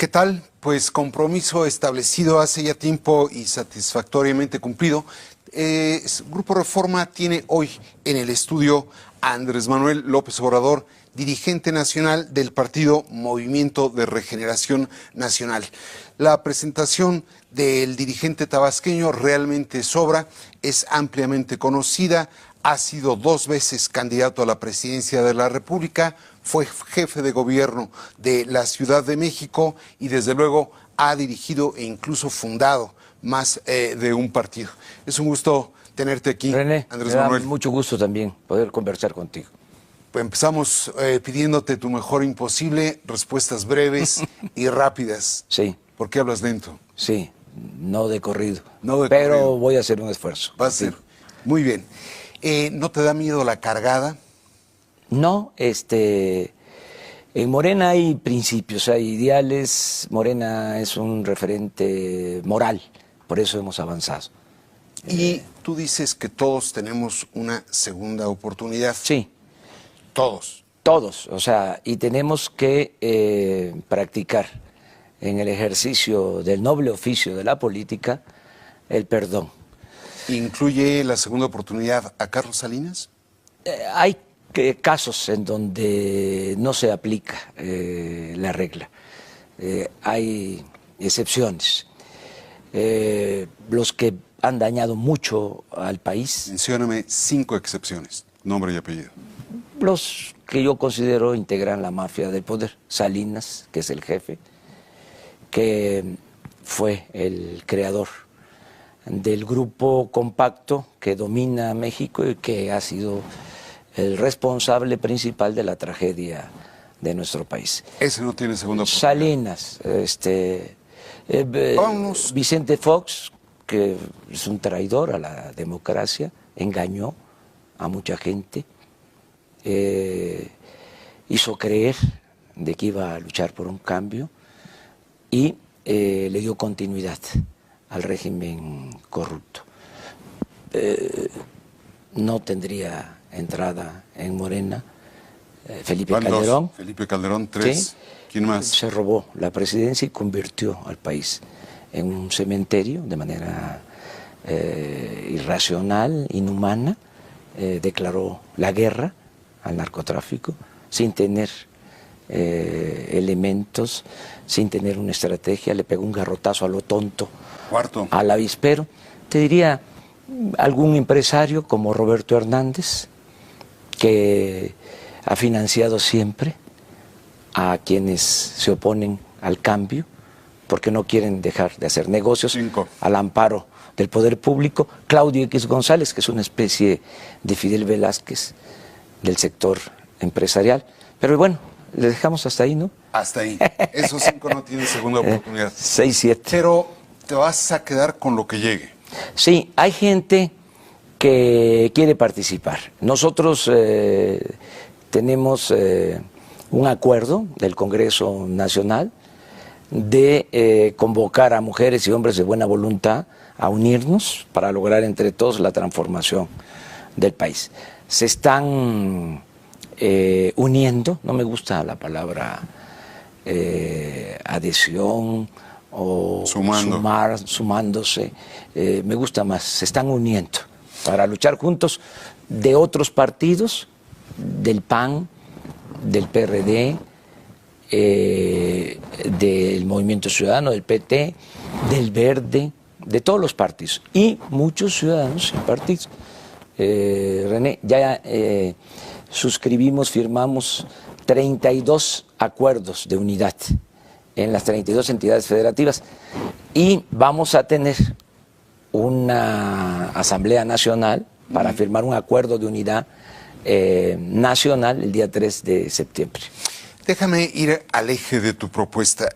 ¿Qué tal? Pues compromiso establecido hace ya tiempo y satisfactoriamente cumplido. Grupo Reforma tiene hoy en el estudio a Andrés Manuel López Obrador, dirigente nacional del partido Movimiento de Regeneración Nacional. La presentación del dirigente tabasqueño realmente sobra, es ampliamente conocida, ha sido 2 veces candidato a la presidencia de la República, fue jefe de gobierno de la Ciudad de México y desde luego ha dirigido e incluso fundado más de un partido. Es un gusto tenerte aquí, René, Andrés me da Manuel. mucho gusto también poder conversar contigo. Pues empezamos pidiéndote tu mejor imposible, respuestas breves y rápidas. Sí. ¿Por qué hablas lento? Sí, no de corrido. No de pero corrido. Voy a hacer un esfuerzo. Va a ser. Muy bien. ¿No te da miedo la cargada? No, en Morena hay principios, hay ideales. Morena es un referente moral, por eso hemos avanzado. Y tú dices que todos tenemos una segunda oportunidad. Sí. Todos. Todos, o sea, y tenemos que practicar en el ejercicio del noble oficio de la política el perdón. ¿Incluye la segunda oportunidad a Carlos Salinas? Hay casos en donde no se aplica la regla, hay excepciones. Los que han dañado mucho al país. Mencióname 5 excepciones, nombre y apellido. Los que yo considero integran la mafia del poder. Salinas, que es el jefe, que fue el creador del grupo compacto que domina México y que ha sido el responsable principal de la tragedia de nuestro país. Ese no tiene segunda oportunidad. Salinas, Vicente Fox, que es un traidor a la democracia, engañó a mucha gente, hizo creer de que iba a luchar por un cambio y le dio continuidad al régimen corrupto. No tendría entrada en Morena. Felipe Calderón. 2. Felipe Calderón, 3. ¿Sí? ¿Quién más? Se robó la presidencia y convirtió al país en un cementerio de manera irracional, inhumana. Declaró la guerra al narcotráfico sin tener elementos, sin tener una estrategia. Le pegó un garrotazo a lo tonto. 4. Al avispero. Te diría algún empresario como Roberto Hernández, que ha financiado siempre a quienes se oponen al cambio porque no quieren dejar de hacer negocios. 5. Al amparo del poder público. Claudio X González, que es una especie de Fidel Velázquez del sector empresarial. Pero bueno, le dejamos hasta ahí, ¿no? Hasta ahí. Esos 5 no tienen segunda oportunidad. 6, 7. Pero te vas a quedar con lo que llegue. Sí, hay gente que quiere participar. Nosotros tenemos un acuerdo del Congreso Nacional de convocar a mujeres y hombres de buena voluntad a unirnos para lograr entre todos la transformación del país. Se están uniendo, no me gusta la palabra adhesión o sumándose, me gusta más, se están uniendo para luchar juntos de otros partidos, del PAN, del PRD, del Movimiento Ciudadano, del PT, del Verde, de todos los partidos y muchos ciudadanos y partidos. René, ya suscribimos, firmamos 32 acuerdos de unidad en las 32 entidades federativas y vamos a tener una Asamblea Nacional para firmar un acuerdo de unidad nacional el día 3 de septiembre. Déjame ir al eje de tu propuesta.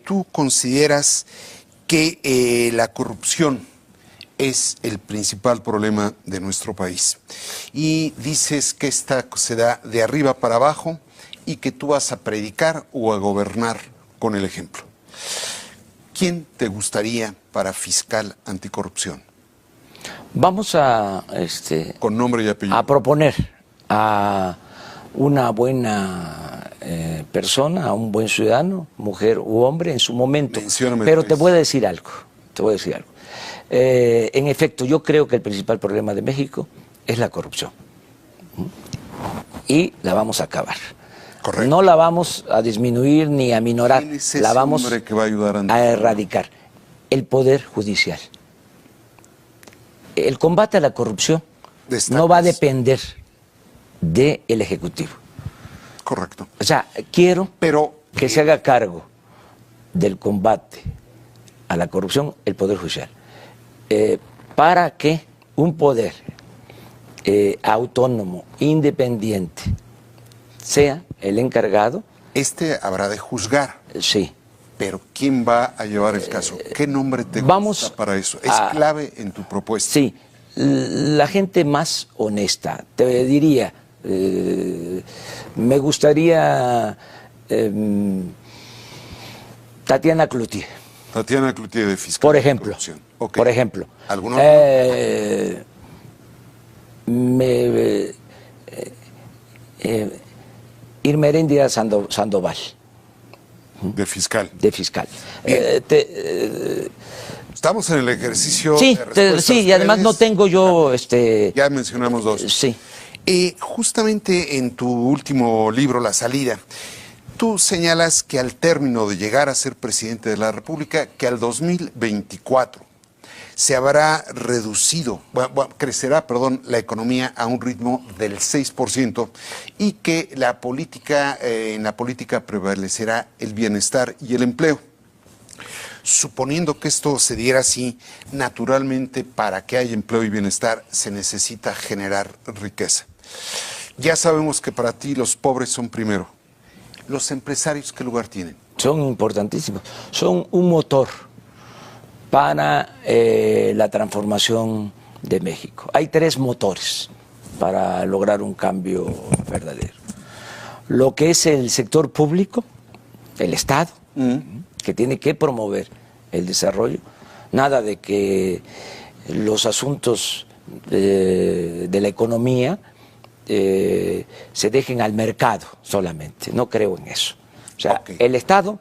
¿Tú consideras que la corrupción es el principal problema de nuestro país? Y dices que esta se da de arriba para abajo y que tú vas a predicar o a gobernar con el ejemplo. ¿Quién te gustaría para fiscal anticorrupción? Vamos a con nombre y apellido. A proponer a una buena persona, a un buen ciudadano, mujer u hombre, en su momento. Mencióname Pero tres. te voy a decir algo, te voy a decir algo. En efecto, yo creo que el principal problema de México es la corrupción. Y la vamos a acabar. Correcto. No la vamos a disminuir ni a minorar, ¿Quién es ese la vamos hombre que va a ayudar a erradicar. El Poder Judicial. El combate a la corrupción Destacas. no va a depender del Ejecutivo. Correcto. O sea, quiero Pero que se haga cargo del combate a la corrupción el Poder Judicial, para que un poder autónomo, independiente, sea el encargado, este habrá de juzgar. sí. Pero ¿quién va a llevar el caso? ¿Qué nombre te vamos gusta para eso? Es a- clave en tu propuesta. Sí, la gente más honesta, te diría, me gustaría Tatiana Cloutier, Tatiana Cloutier de Fiscal. por ejemplo. Corrupción. Ok. Por ejemplo. ¿Algún otro? Irmeréndira Sandoval, De fiscal. de fiscal. Estamos en el ejercicio Sí, de respuestas sí, y además no breves. tengo yo Ya mencionamos dos. sí. Justamente en tu último libro, La Salida, tú señalas que al término de llegar a ser presidente de la República, que al 2024 se habrá reducido, crecerá, la economía a un ritmo del 6% y que la política, en la política prevalecerá el bienestar y el empleo. Suponiendo que esto se diera así, naturalmente para que haya empleo y bienestar se necesita generar riqueza. Ya sabemos que para ti los pobres son primero. ¿Los empresarios qué lugar tienen? Son importantísimos. Son un motor para la transformación de México. Hay tres motores para lograr un cambio verdadero. Lo que es el sector público, el Estado, que tiene que promover el desarrollo. Nada de que los asuntos de la economía se dejen al mercado solamente. No creo en eso. O sea, Ok. el Estado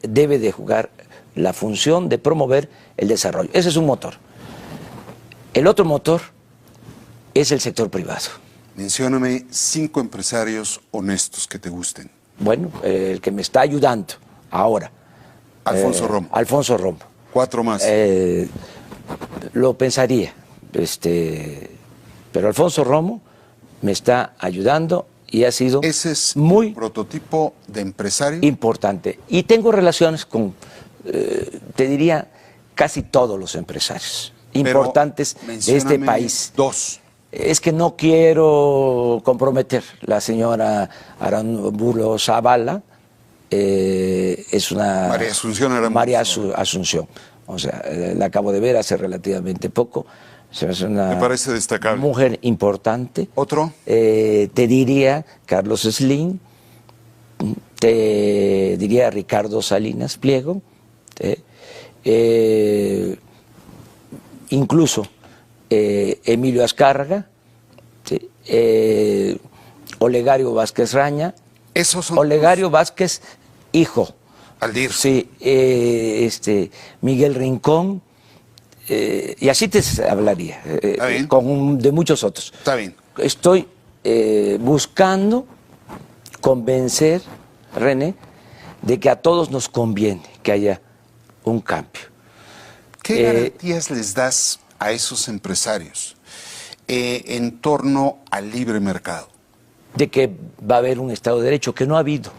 debe de jugar la función de promover el desarrollo. Ese es un motor. El otro motor es el sector privado. Mencióname 5 empresarios honestos que te gusten. Bueno, el que me está ayudando ahora. Alfonso Romo. Alfonso Romo. 4 más. Lo pensaría, pero Alfonso Romo me está ayudando y ha sido Ese es muy el prototipo de empresario. importante. Y tengo relaciones con, te diría, casi todos los empresarios Pero importantes de este mencióname país. 2. Es que no quiero comprometer. La señora Arambulo Zavala es una... María Asunción Arambulo María Zavala. Asunción. O sea, la acabo de ver hace relativamente poco. Se me hace una Me parece destacable. mujer importante. ¿Otro? Te diría Carlos Slim, te diría Ricardo Salinas Pliego, incluso Emilio Azcárraga, ¿sí? Olegario Vázquez Raña, Esos son Olegario Vázquez, hijo, Aldir. sí, Miguel Rincón, y así te hablaría, bien. de muchos otros. Está bien. Estoy buscando convencer, René, de que a todos nos conviene que haya un cambio. ¿Qué garantías les das a esos empresarios en torno al libre mercado? De que va a haber un Estado de Derecho, que no ha habido.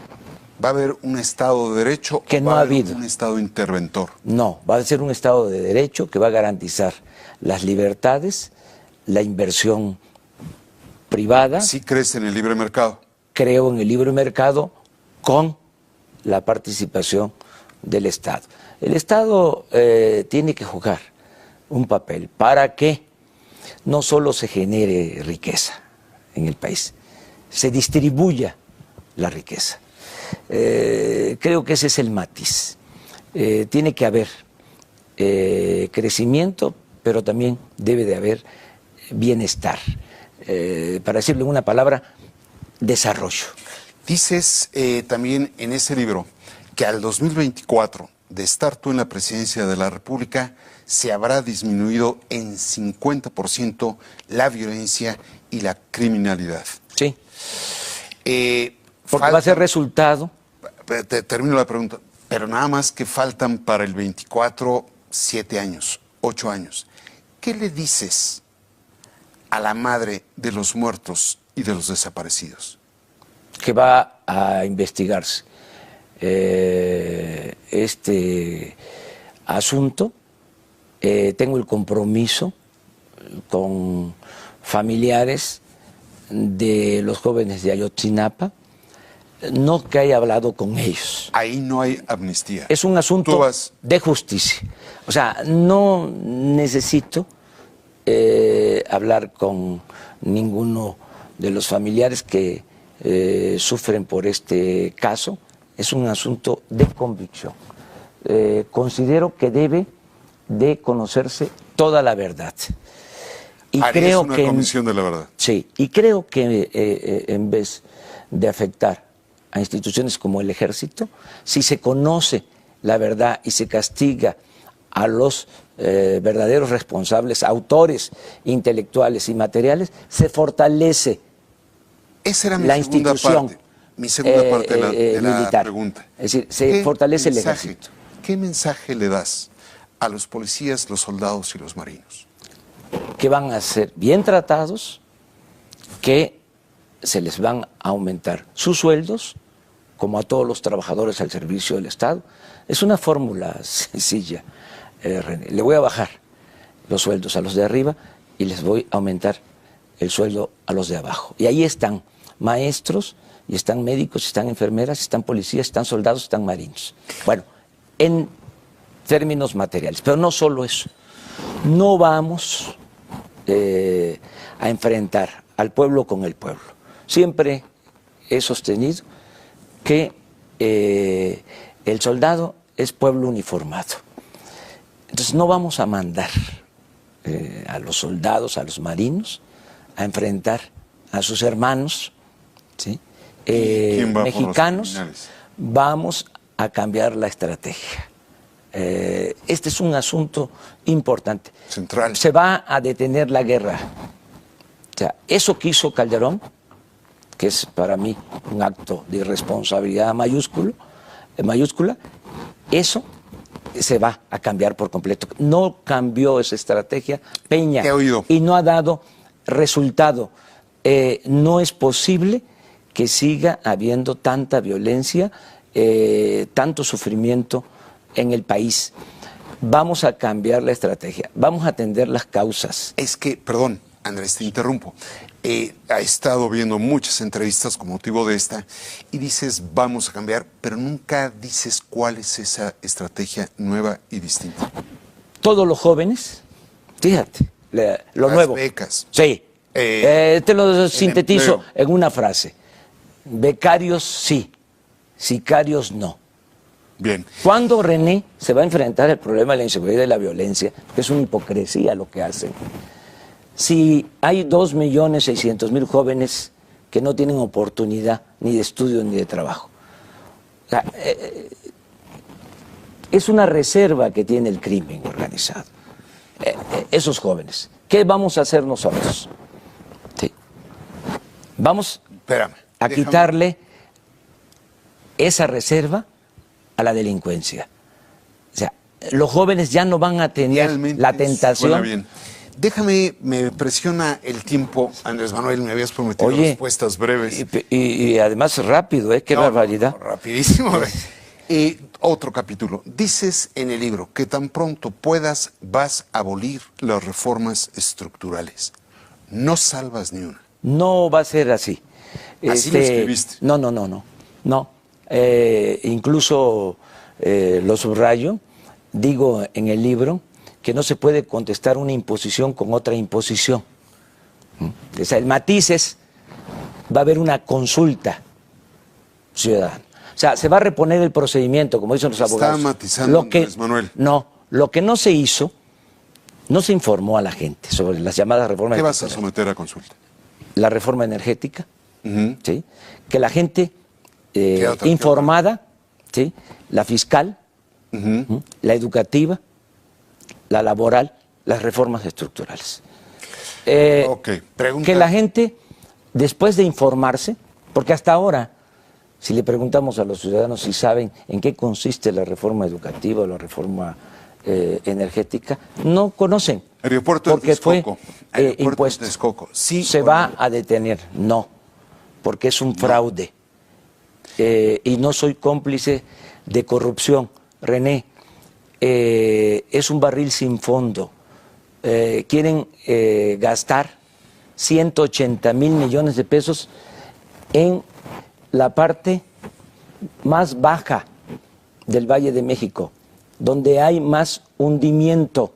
¿Va a haber un Estado de Derecho Que o no va ha a haber habido. un Estado interventor? No, va a ser un Estado de Derecho que va a garantizar las libertades, la inversión privada. ¿Sí crees en el libre mercado? Creo en el libre mercado con la participación del Estado. El Estado tiene que jugar un papel para que no solo se genere riqueza en el país, se distribuya la riqueza. Creo que ese es el matiz. Tiene que haber crecimiento, pero también debe de haber bienestar. Para decirlo en una palabra, desarrollo. Dices también en ese libro que al 2024, de estar tú en la presidencia de la República, se habrá disminuido en 50% la violencia y la criminalidad. Sí. Porque va a ser resultado. Termino la pregunta. Pero nada más que faltan para el 24, 7 años, 8 años. ¿Qué le dices a la madre de los muertos y de los desaparecidos? Que va a investigarse este asunto. Tengo el compromiso con familiares de los jóvenes de Ayotzinapa, no que haya hablado con ellos. Ahí no hay amnistía. Es un asunto de justicia. O sea, no necesito hablar con ninguno de los familiares que sufren por este caso. Es un asunto de convicción. Considero que debe de conocerse toda la verdad. Y creo una que comisión de la verdad. Sí, y creo que en vez de afectar a instituciones como el Ejército, si se conoce la verdad y se castiga a los verdaderos responsables, autores intelectuales y materiales, se fortalece Esa era mi la segunda institución parte. Mi segunda parte de la militar. pregunta. Es decir, se fortalece el Ejército. ¿Qué mensaje le das a los policías, los soldados y los marinos? Que van a ser bien tratados, que se les van a aumentar sus sueldos, como a todos los trabajadores al servicio del Estado. Es una fórmula sencilla, René. Le voy a bajar los sueldos a los de arriba y les voy a aumentar el sueldo a los de abajo. Y ahí están maestros, y están médicos, y están enfermeras, y están policías, y están soldados, y están marinos. Bueno, en términos materiales, pero no solo eso. No vamos a enfrentar al pueblo con el pueblo. Siempre he sostenido que el soldado es pueblo uniformado. Entonces no vamos a mandar a los soldados, a los marinos, a enfrentar a sus hermanos, ¿sí? Mexicanos. Vamos a cambiar la estrategia. Este es un asunto importante. Central. Se va a detener la guerra. O sea, eso que hizo Calderón, que es para mí un acto de irresponsabilidad mayúscula, eso se va a cambiar por completo. No cambió esa estrategia Peña y no ha dado resultado. No es posible que siga habiendo tanta violencia, tanto sufrimiento en el país. Vamos a cambiar la estrategia, vamos a atender las causas. Es que, perdón, Andrés, te interrumpo. Ha estado viendo muchas entrevistas con motivo de esta y dices vamos a cambiar, pero nunca dices cuál es esa estrategia nueva y distinta. Todos los jóvenes, fíjate, lo las nuevo. Becas. Sí. Te lo sintetizo empleo. en una frase. Becarios sí, sicarios no. Bien. ¿Cuándo René se va a enfrentar al problema de la inseguridad y la violencia? Que es una hipocresía lo que hacen. Si hay 2.600.000 jóvenes que no tienen oportunidad ni de estudio ni de trabajo. O sea, es una reserva que tiene el crimen organizado. Esos jóvenes. ¿Qué vamos a hacer nosotros? Sí. Vamos a quitarle esa reserva a la delincuencia. O sea, los jóvenes ya no van a tener Realmente la tentación. suena bien. Déjame, me presiona el tiempo, Andrés Manuel, me habías prometido respuestas breves. Y además rápido, qué barbaridad. No, rapidísimo. Otro capítulo. Dices en el libro que tan pronto puedas vas a abolir las reformas estructurales. No salvas ni una. No va a ser así. Así lo escribiste. No. Incluso lo subrayo, digo en el libro que no se puede contestar una imposición con otra imposición. O sea, el matiz es, va a haber una consulta ciudadana. O sea, se va a reponer el procedimiento, como dicen los abogados. Está matizando Andrés Manuel. No, lo que no se hizo, no se informó a la gente sobre las llamadas reformas. ¿Qué vas a someter a consulta? La reforma energética, ¿sí? Que la gente informada, ¿sí? La fiscal, la educativa, la laboral, las reformas estructurales. Que la gente, después de informarse, porque hasta ahora, si le preguntamos a los ciudadanos si saben en qué consiste la reforma educativa o la reforma energética, no conocen. Aeropuerto porque de Texcoco. Fue impuesto. De Texcoco. Sí, ¿Se va a detener? No, porque es un fraude. Y no soy cómplice de corrupción. René, es un barril sin fondo. Quieren gastar 180,000 millones de pesos en la parte más baja del Valle de México, donde hay más hundimiento.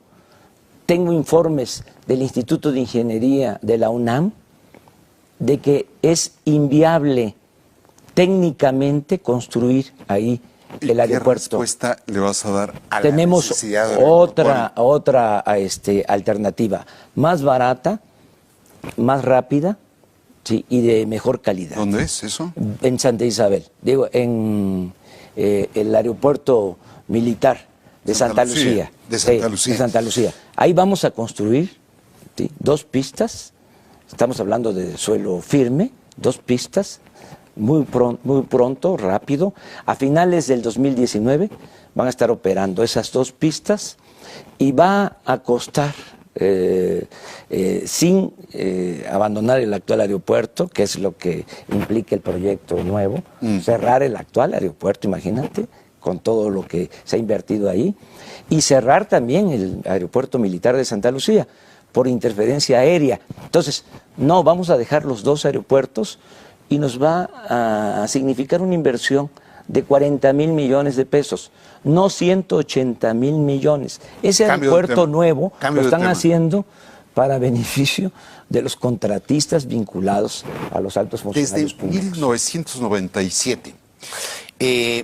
Tengo informes del Instituto de Ingeniería de la UNAM de que es inviable técnicamente construir ahí el aeropuerto. ¿Qué respuesta le vas a dar a Tenemos la necesidad del otra alternativa, más barata, más rápida, sí, y de mejor calidad. ¿Dónde es eso? En Santa Isabel, digo, en el aeropuerto militar de Santa Lucía. De Santa Lucía. De Santa Lucía. Ahí vamos a construir, ¿sí?, 2 pistas, estamos hablando de suelo firme, 2 pistas, muy pronto, rápido. A finales del 2019 van a estar operando esas 2 pistas y va a costar, sin abandonar el actual aeropuerto, que es lo que implica el proyecto nuevo, cerrar el actual aeropuerto, imagínate, con todo lo que se ha invertido ahí, y cerrar también el aeropuerto militar de Santa Lucía por interferencia aérea. Entonces, no, vamos a dejar los 2 aeropuertos y nos va a significar una inversión de 40,000 millones de pesos, no 180,000 millones. Ese aeropuerto nuevo lo están haciendo para beneficio de los contratistas vinculados a los altos funcionarios públicos. Desde 1997,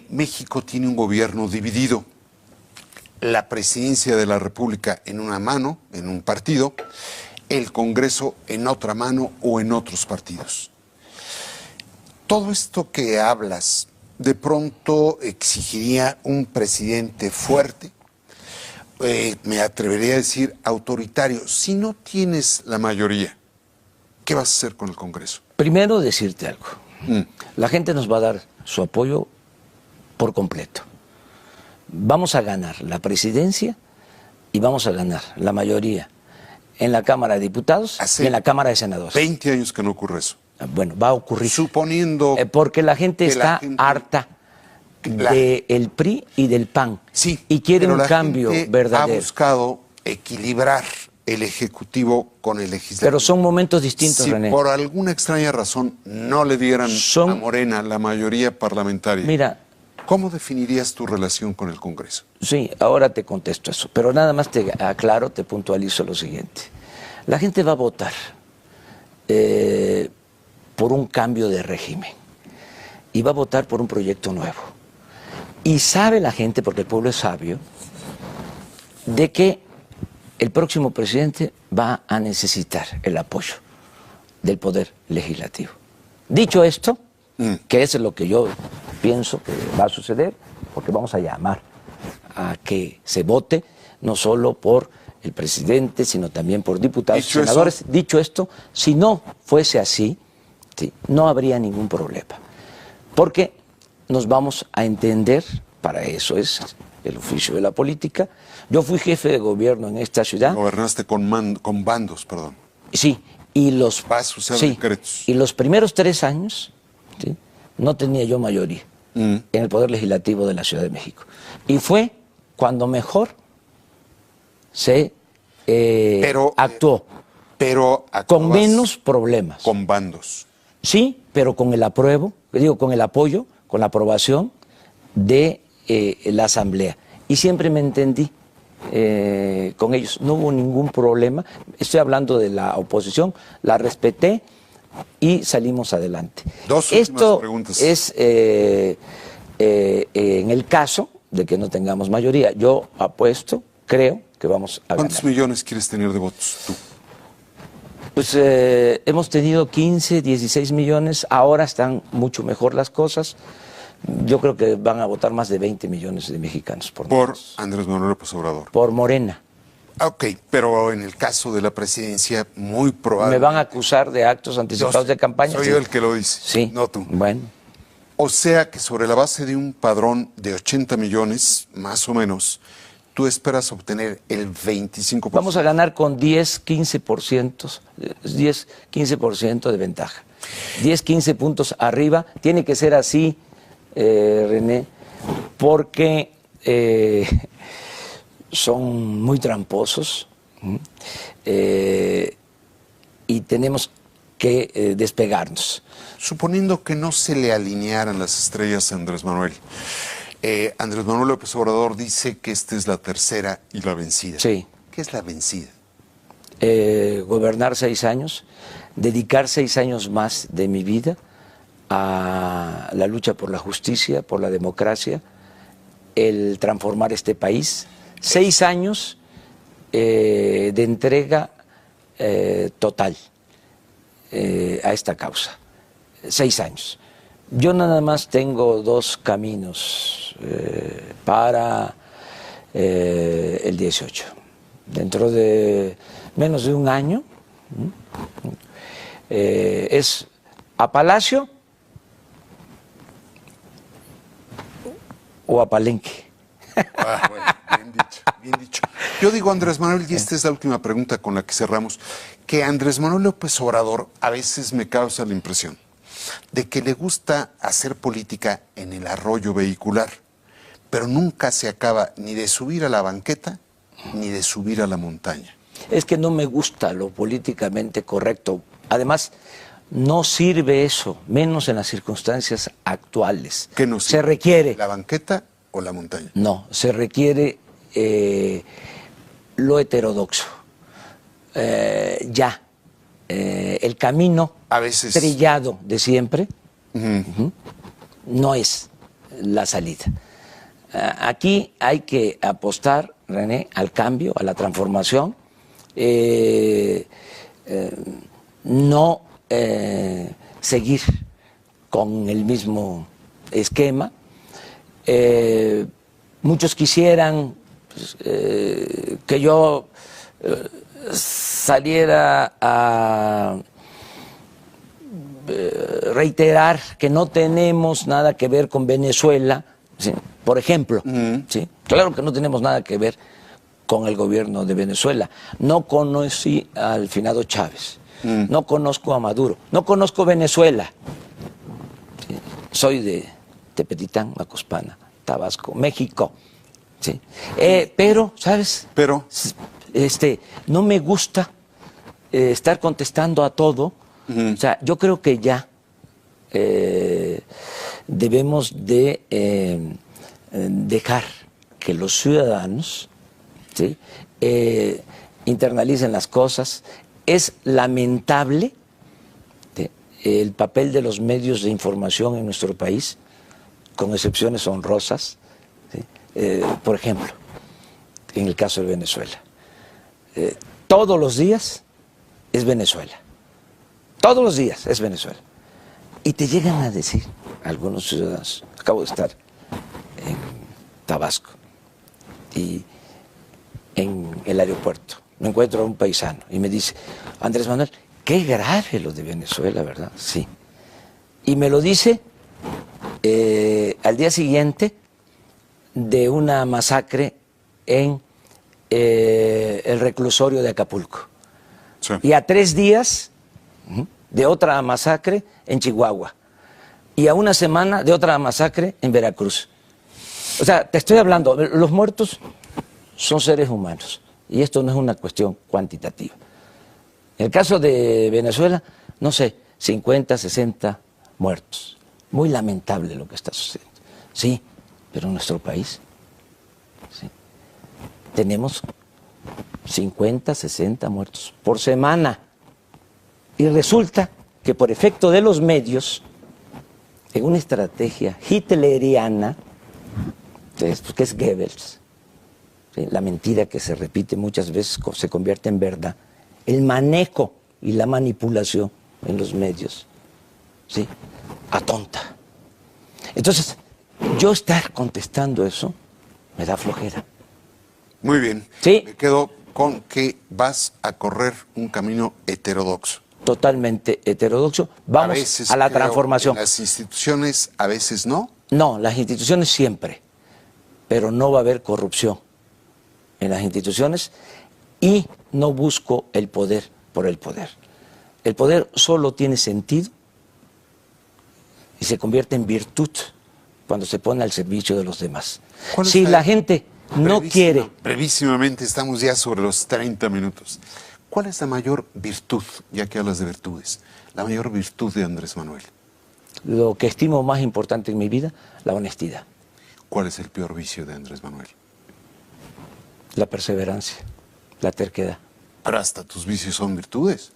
México tiene un gobierno dividido. La presidencia de la República en una mano, en un partido, el Congreso en otra mano o en otros partidos. Todo esto que hablas, de pronto exigiría un presidente fuerte, me atrevería a decir autoritario. Si no tienes la mayoría, ¿qué vas a hacer con el Congreso? Primero decirte algo. La gente nos va a dar su apoyo por completo. Vamos a ganar la presidencia y vamos a ganar la mayoría en la Cámara de Diputados y en la Cámara de Senadores. 20 años que no ocurre eso. Bueno, va a ocurrir. Suponiendo porque la gente está harta del PRI y del PAN. Sí, y quiere pero un cambio verdadero. Ha buscado equilibrar el Ejecutivo con el Legislativo. Pero son momentos distintos, si René. Por alguna extraña razón no le dieran a Morena la mayoría parlamentaria, mira, ¿cómo definirías tu relación con el Congreso? Sí, ahora te contesto eso, pero nada más te aclaro, te puntualizo lo siguiente. La gente va a votar por un cambio de régimen y va a votar por un proyecto nuevo. Y sabe la gente, porque el pueblo es sabio, de que el próximo presidente va a necesitar el apoyo del Poder Legislativo. Dicho esto, que es lo que yo pienso que va a suceder, porque vamos a llamar a que se vote no solo por el presidente, sino también por diputados y senadores. Dicho esto, si no fuese así, sí, no habría ningún problema, porque nos vamos a entender, para eso es el oficio de la política. Yo fui jefe de gobierno en esta ciudad. Gobernaste con bandos, perdón. Sí, y los, decretos. Y los primeros 3 años, ¿sí?, no tenía yo mayoría en el Poder Legislativo de la Ciudad de México. Y fue cuando mejor se actuó. Pero con menos problemas. Con bandos. Sí, pero con el apruebo, con el apoyo, con la aprobación de la Asamblea. Y siempre me entendí con ellos. No hubo ningún problema. Estoy hablando de la oposición, la respeté y salimos adelante. Esto preguntas. Es en el caso de que no tengamos mayoría. Yo apuesto, creo que vamos a ganar. ¿Cuántos millones quieres tener de votos tú? Pues hemos tenido 15, 16 millones, ahora están mucho mejor las cosas. Yo creo que van a votar más de 20 millones de mexicanos por Andrés Manuel López Obrador. Por Morena. Ok, pero en el caso de la presidencia, muy probable. Me van a acusar de actos anticipados de campaña. Soy yo el que lo dice, sí, no tú. Bueno. O sea que sobre la base de un padrón de 80 millones, más o menos, tú esperas obtener el 25%. Vamos a ganar con 10-15% de ventaja. 10-15 puntos arriba. Tiene que ser así, René, porque son muy tramposos y tenemos que despegarnos. Suponiendo que no se le alinearan las estrellas a Andrés Manuel. Andrés Manuel López Obrador dice que esta es la tercera y la vencida. Sí. ¿Qué es la vencida? Gobernar 6 años, dedicar 6 años más de mi vida a la lucha por la justicia, por la democracia, el transformar este país. 6 años de entrega total a esta causa. 6 años. Yo nada más tengo 2 caminos para el 18. Dentro de menos de un año es a Palacio o a Palenque. Bueno, bien dicho, bien dicho. Yo digo, Andrés Manuel, y esta es la última pregunta con la que cerramos, que Andrés Manuel López Obrador a veces me causa la impresión de que le gusta hacer política en el arroyo vehicular, pero nunca se acaba ni de subir a la banqueta ni de subir a la montaña. Es que no me gusta lo políticamente correcto. Además, no sirve eso, menos en las circunstancias actuales. ¿Qué no sirve? Se requiere. ¿La banqueta o la montaña? No, se requiere lo heterodoxo. El camino a veces trillado de siempre no es la salida. Aquí hay que apostar, René, al cambio, a la transformación, no seguir con el mismo esquema. Muchos quisieran pues, que yo saliera a reiterar que no tenemos nada que ver con Venezuela, ¿sí? Por ejemplo, ¿sí? Claro que no tenemos nada que ver con el gobierno de Venezuela. No conocí al finado Chávez, no conozco a Maduro, no conozco Venezuela. ¿Sí? Soy de Tepetitán, Macuspana, Tabasco, México. ¿Sí? Pero, ¿sabes? Pero no me gusta estar contestando a todo. O sea, yo creo que ya debemos de dejar que los ciudadanos, ¿sí? Internalicen las cosas. Es lamentable el papel de los medios de información en nuestro país, con excepciones honrosas, ¿sí? Por ejemplo, en el caso de Venezuela. Todos los días es Venezuela. Todos los días es Venezuela. Y te llegan a decir algunos ciudadanos, acabo de estar en Tabasco y en el aeropuerto, me encuentro a un paisano y me dice, Andrés Manuel, qué grave lo de Venezuela, ¿verdad? Sí. Y me lo dice al día siguiente de una masacre en el reclusorio de Acapulco. Sí. Y a 3 días de otra masacre en Chihuahua. Y a 1 semana de otra masacre en Veracruz. O sea, te estoy hablando, los muertos son seres humanos. Y esto no es una cuestión cuantitativa. En el caso de Venezuela, no sé, 50, 60 muertos. Muy lamentable lo que está sucediendo. Sí, pero en nuestro país, sí, tenemos 50, 60 muertos por semana. Y resulta que por efecto de los medios, en una estrategia hitleriana, que es Goebbels, ¿sí? La mentira que se repite muchas veces se convierte en verdad, el manejo y la manipulación en los medios, ¿sí?, atonta. Entonces, yo estar contestando eso me da flojera. Muy bien. Sí. Me quedo con que vas a correr un camino heterodoxo. Totalmente heterodoxo. Vamos a la transformación. En las instituciones, a veces no. No, las instituciones siempre, pero no va a haber corrupción en las instituciones y no busco el poder por el poder. El poder solo tiene sentido y se convierte en virtud cuando se pone al servicio de los demás. Si la gente no quiere... Brevísimamente, estamos ya sobre los 30 minutos. ¿Cuál es la mayor virtud, ya que hablas de virtudes, la mayor virtud de Andrés Manuel? Lo que estimo más importante en mi vida, la honestidad. ¿Cuál es el peor vicio de Andrés Manuel? La perseverancia, la terquedad. Pero hasta tus vicios son virtudes.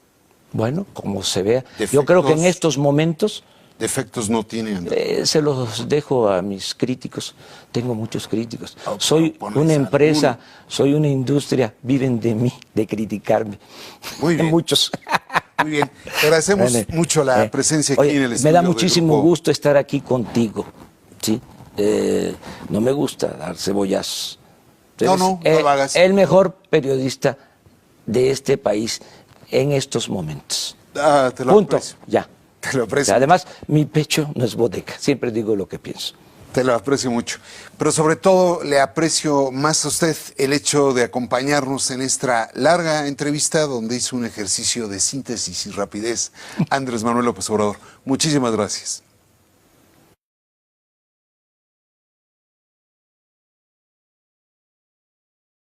Bueno, como se vea. Defectos, yo creo que en estos momentos... Defectos no tiene Andrés. Se los dejo a mis críticos. Tengo muchos críticos. Oh, soy una empresa, soy una industria, viven de mí, de criticarme. Muy bien. Muchos. Muy bien. Te agradecemos mucho la presencia aquí en el estudio. Me da muchísimo gusto estar aquí contigo. ¿Sí? No me gusta dar cebollazos. No lo hagas. El mejor periodista de este país en estos momentos. Te lo Punto. aprecio. Ya. Te lo aprecio. Además, mi pecho no es bodega. Siempre digo lo que pienso. Te lo aprecio mucho. Pero sobre todo le aprecio más a usted el hecho de acompañarnos en esta larga entrevista donde hizo un ejercicio de síntesis y rapidez Andrés Manuel López Obrador. Muchísimas gracias.